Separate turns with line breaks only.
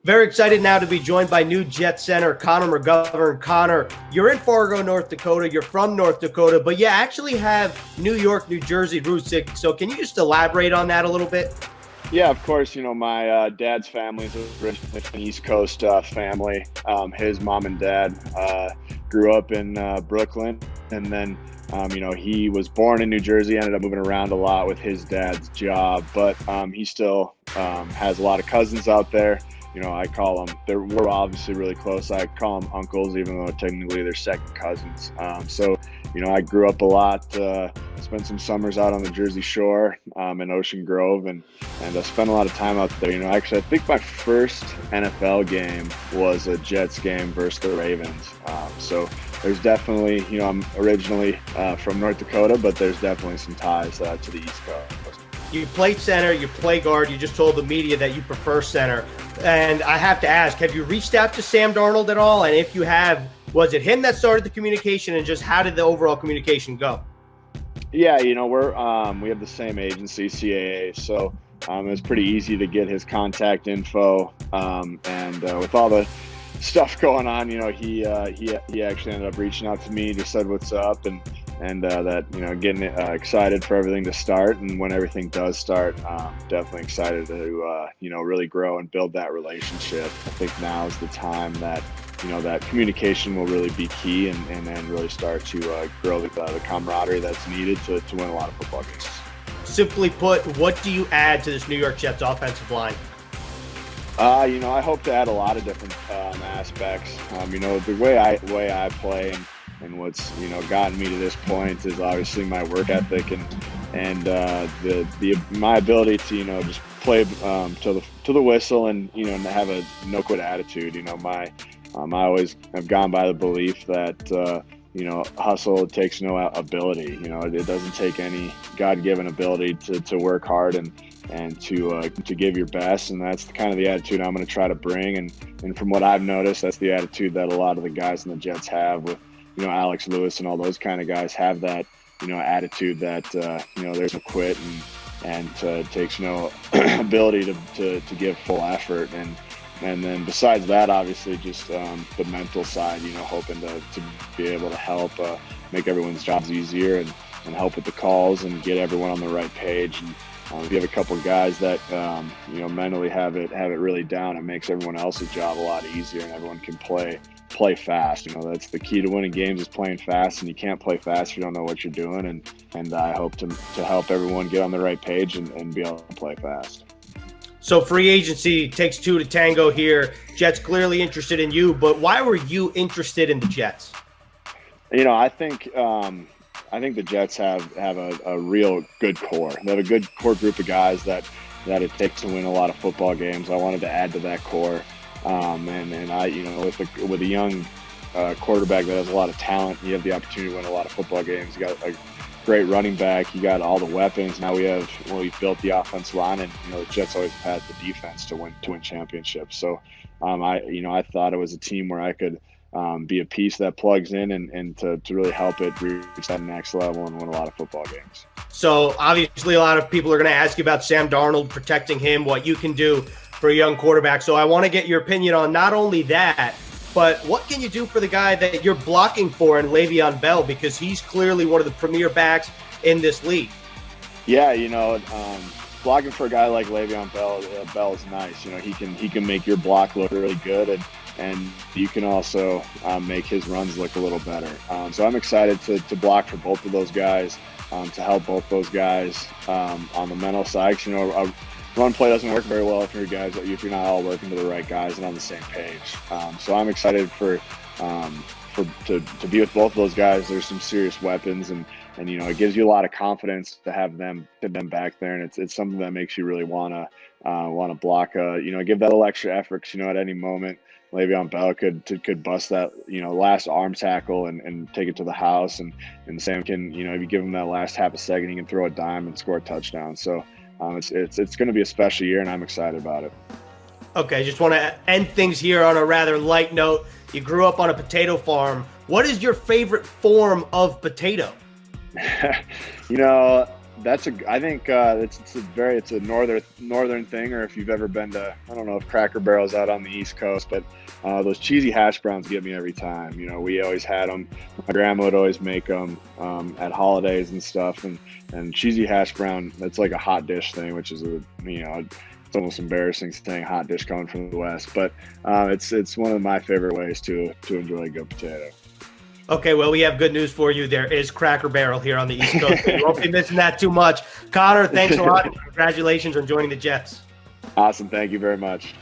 Very excited now to be joined by new Jets center Connor McGovern. Connor, you're in Fargo, North Dakota. You're from North Dakota, but you actually have New York, New Jersey roots. So can you just elaborate on that a little bit?
Yeah, of course. My dad's family is originally from East Coast family. His mom and dad grew up in Brooklyn, and then he was born in New Jersey. Ended up moving around a lot with his dad's job, but he still has a lot of cousins out there. I call them, we're obviously really close. I call them uncles, even though technically they're second cousins. I grew up a lot, spent some summers out on the Jersey Shore in Ocean Grove, and I spent a lot of time out there. Actually, I think my first NFL game was a Jets game versus the Ravens. So there's definitely, I'm originally from North Dakota, but there's definitely some ties to the East Coast.
You play center, you play guard. You just told the media that you prefer center. And I have to ask, have you reached out to Sam Darnold at all? And if you have, was it him that started the communication, and just how did the overall communication go?
Yeah, we have the same agency, CAA, so it was pretty easy to get his contact info. And with all the stuff going on, he actually ended up reaching out to me, just said what's up, and that getting excited for everything to start. And when everything does start, definitely excited to really grow and build that relationship. I think now is the time that that communication will really be key, and then really start to grow the camaraderie that's needed to win a lot of football games.
Simply put, what do you add to this New York Jets offensive line?
I hope to add a lot of different aspects. The way I play and what's gotten me to this point is obviously my work ethic and my ability to just play to the whistle and have a no quit attitude. I always have gone by the belief that hustle takes no ability. It doesn't take any God-given ability to work hard and to give your best, and that's kind of the attitude I'm going to try to bring. And from what I've noticed, that's the attitude that a lot of the guys in the Jets have, with Alex Lewis and all those kind of guys have that attitude that there's no quit and takes no ability to give full effort. And then besides that, obviously just the mental side, hoping to be able to help make everyone's jobs easier and help with the calls and get everyone on the right page. And if you have a couple of guys that mentally have it really down, it makes everyone else's job a lot easier, and everyone can play fast. That's the key to winning games, is playing fast, and you can't play fast if you don't know what you're doing. And I hope to help everyone get on the right page and be able to play fast.
So free agency takes two to tango here. Jets clearly interested in you, but why were you interested in the Jets?
I think the Jets have a real good core. They have a good core group of guys that it takes to win a lot of football games. I wanted to add to that core, and I with a young quarterback that has a lot of talent, you have the opportunity to win a lot of football games. You got a great running back. You got all the weapons. Now we've built the offensive line, and the Jets always had the defense to win championships. So I thought it was a team where I could be a piece that plugs in and to really help it reach that next level and win a lot of football games.
So obviously a lot of people are going to ask you about Sam Darnold, protecting him, what you can do for a young quarterback. So I want to get your opinion on not only that, but what can you do for the guy that you're blocking for in Le'Veon Bell, because he's clearly one of the premier backs in this league?
Yeah, blocking for a guy like Le'Veon Bell is nice. He can make your block look really good, and you can also make his runs look a little better. So I'm excited to block for both of those guys, to help both those guys on the mental side. A run play doesn't work very well if you're not all working to the right guys and on the same page. So I'm excited to be with both of those guys. There's some serious weapons, and it gives you a lot of confidence to have them back there, and it's something that makes you really want to block. Give that little extra effort, because at any moment Le'Veon Bell could bust that last arm tackle and take it to the house, and Sam can if you give him that last half a second, he can throw a dime and score a touchdown. So it's going to be a special year, and I'm excited about it.
Okay, just want to end things here on a rather light note. You grew up on a potato farm. What is your favorite form of potato?
I think it's a northern thing, or if you've ever been to, I don't know if Cracker Barrel's out on the East Coast, but those cheesy hash browns get me every time. You know, we always had them. My grandma would always make them at holidays and stuff, and cheesy hash brown, that's like a hot dish thing, which is it's almost embarrassing saying hot dish coming from the West, but it's one of my favorite ways to enjoy a good potato.
Okay, well, we have good news for you. There is Cracker Barrel here on the East Coast. You won't be missing that too much. Connor, thanks a lot. Congratulations on joining the Jets.
Awesome. Thank you very much.